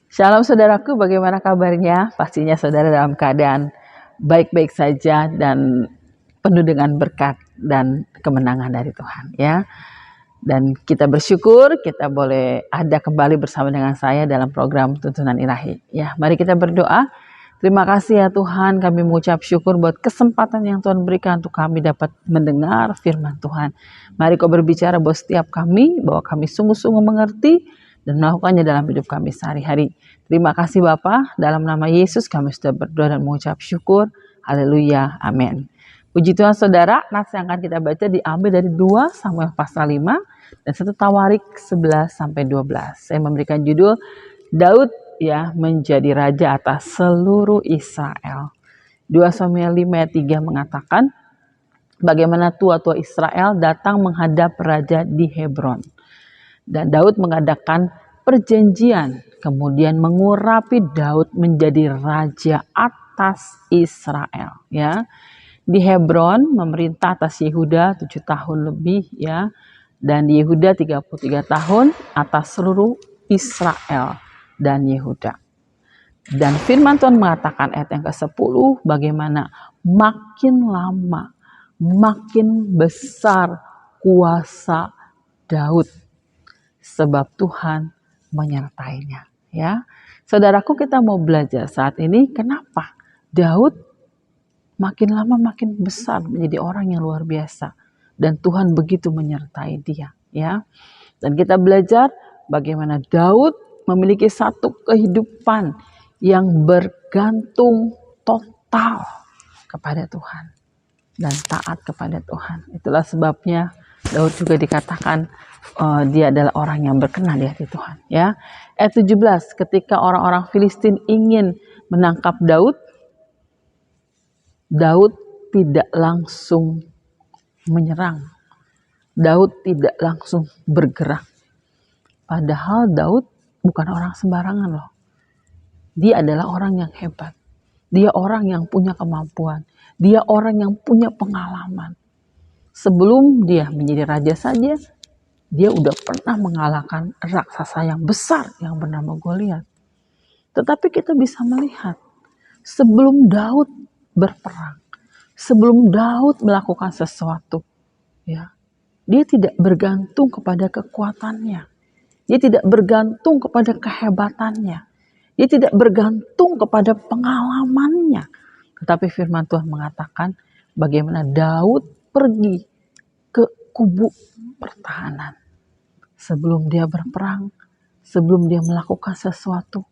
Shalom saudaraku, bagaimana kabarnya? Pastinya saudara dalam keadaan baik-baik saja dan penuh dengan berkat dan kemenangan dari Tuhan ya. Dan kita bersyukur kita boleh ada kembali bersama dengan saya dalam program Tuntunan Ilahi. Ya, mari kita berdoa. Terima kasih ya Tuhan, kami mengucap syukur buat kesempatan yang Tuhan berikan untuk kami dapat mendengar firman Tuhan. Mari kau berbicara buat setiap kami, bahwa kami sungguh-sungguh mengerti dan melakukannya dalam hidup kami sehari-hari. Terima kasih Bapa, dalam nama Yesus kami sudah berdoa dan mengucap syukur. Haleluya, amin. Puji Tuhan saudara, nats yang akan kita baca diambil dari 2 Samuel pasal 5 dan 1 Tawarik 11-12. Saya memberikan judul Daud ya menjadi raja atas seluruh Israel. 2 Samuel 5 ayat 3 mengatakan, bagaimana tua-tua Israel datang menghadap raja di Hebron. Dan Daud mengadakan perjanjian, kemudian mengurapi Daud menjadi raja atas Israel. Ya, di Hebron memerintah atas Yehuda 7 tahun lebih ya, dan di Yehuda 33 tahun atas seluruh Israel dan Yehuda. Dan firman Tuhan mengatakan ayat yang ke-10, bagaimana makin lama makin besar kuasa Daud sebab Tuhan menyertainya. Ya, saudaraku, kita mau belajar saat ini kenapa Daud makin lama makin besar menjadi orang yang luar biasa dan Tuhan begitu menyertai dia. Ya, dan kita belajar bagaimana Daud memiliki satu kehidupan yang bergantung total kepada Tuhan dan taat kepada Tuhan. Itulah sebabnya Daud juga dikatakan dia adalah orang yang berkenan di hati Tuhan. Ya, ayat 17, ketika orang-orang Filistin ingin menangkap Daud, Daud tidak langsung menyerang. Daud tidak langsung bergerak. Padahal Daud bukan orang sembarangan loh. Dia adalah orang yang hebat. Dia orang yang punya kemampuan. Dia orang yang punya pengalaman. Sebelum dia menjadi raja saja, dia udah pernah mengalahkan raksasa yang besar yang bernama Goliat. Tetapi kita bisa melihat, sebelum Daud berperang, sebelum Daud melakukan sesuatu, ya, dia tidak bergantung kepada kekuatannya. Dia tidak bergantung kepada kehebatannya. Dia tidak bergantung kepada pengalamannya. Tetapi firman Tuhan mengatakan bagaimana Daud pergi ke kubu pertahanan. Sebelum dia berperang, sebelum dia melakukan sesuatu.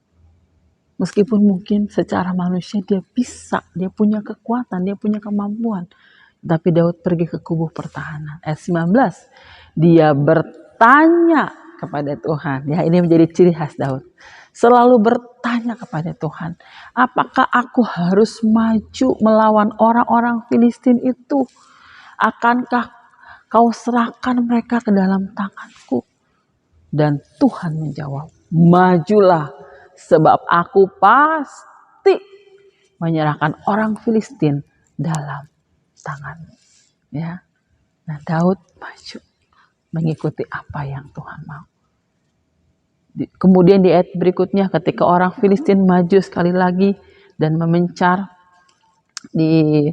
Meskipun mungkin secara manusia dia bisa, dia punya kekuatan, dia punya kemampuan. Tapi Daud pergi ke kubu pertahanan. Ayat 19, dia bertanya kepada Tuhan. Ya, ini menjadi ciri khas Daud. Selalu bertanya kepada Tuhan, apakah aku harus maju melawan orang-orang Filistin itu? Akankah kau serahkan mereka ke dalam tanganku? Dan Tuhan menjawab, majulah, sebab aku pasti menyerahkan orang Filistin dalam tanganmu. Ya, nah Daud maju mengikuti apa yang Tuhan mau. Kemudian di ayat berikutnya, ketika orang Filistin maju sekali lagi dan memencar di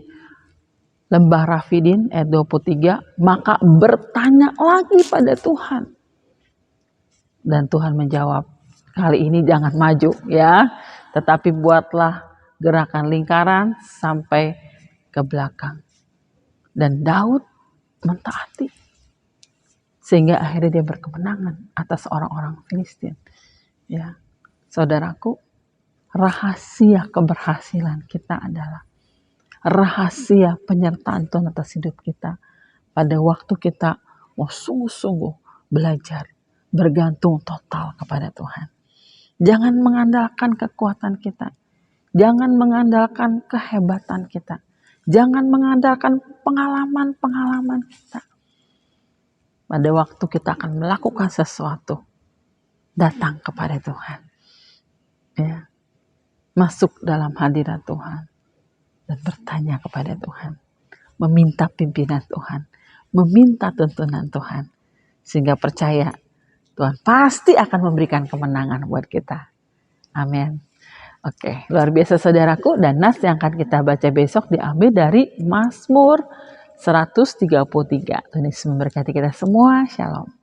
lembah Rafidin, ayat 23, maka bertanya lagi pada Tuhan. Dan Tuhan menjawab, kali ini jangan maju ya, tetapi buatlah gerakan lingkaran sampai ke belakang. Dan Daud mentaati. Sehingga akhirnya dia berkemenangan atas orang-orang Filistin. Ya, saudaraku, rahasia keberhasilan kita adalah rahasia penyertaan Tuhan atas hidup kita. Pada waktu kita mau sungguh-sungguh belajar, bergantung total kepada Tuhan. Jangan mengandalkan kekuatan kita. Jangan mengandalkan kehebatan kita. Jangan mengandalkan pengalaman-pengalaman kita. Pada waktu kita akan melakukan sesuatu, datang kepada Tuhan. Ya. Masuk dalam hadirat Tuhan dan bertanya kepada Tuhan. Meminta pimpinan Tuhan. Meminta tuntunan Tuhan. Sehingga percaya Tuhan pasti akan memberikan kemenangan buat kita. Amin. Oke, luar biasa saudaraku, dan nas yang akan kita baca besok diambil dari Mazmur 133. Tuhan Yesus memberkati kita semua. Shalom.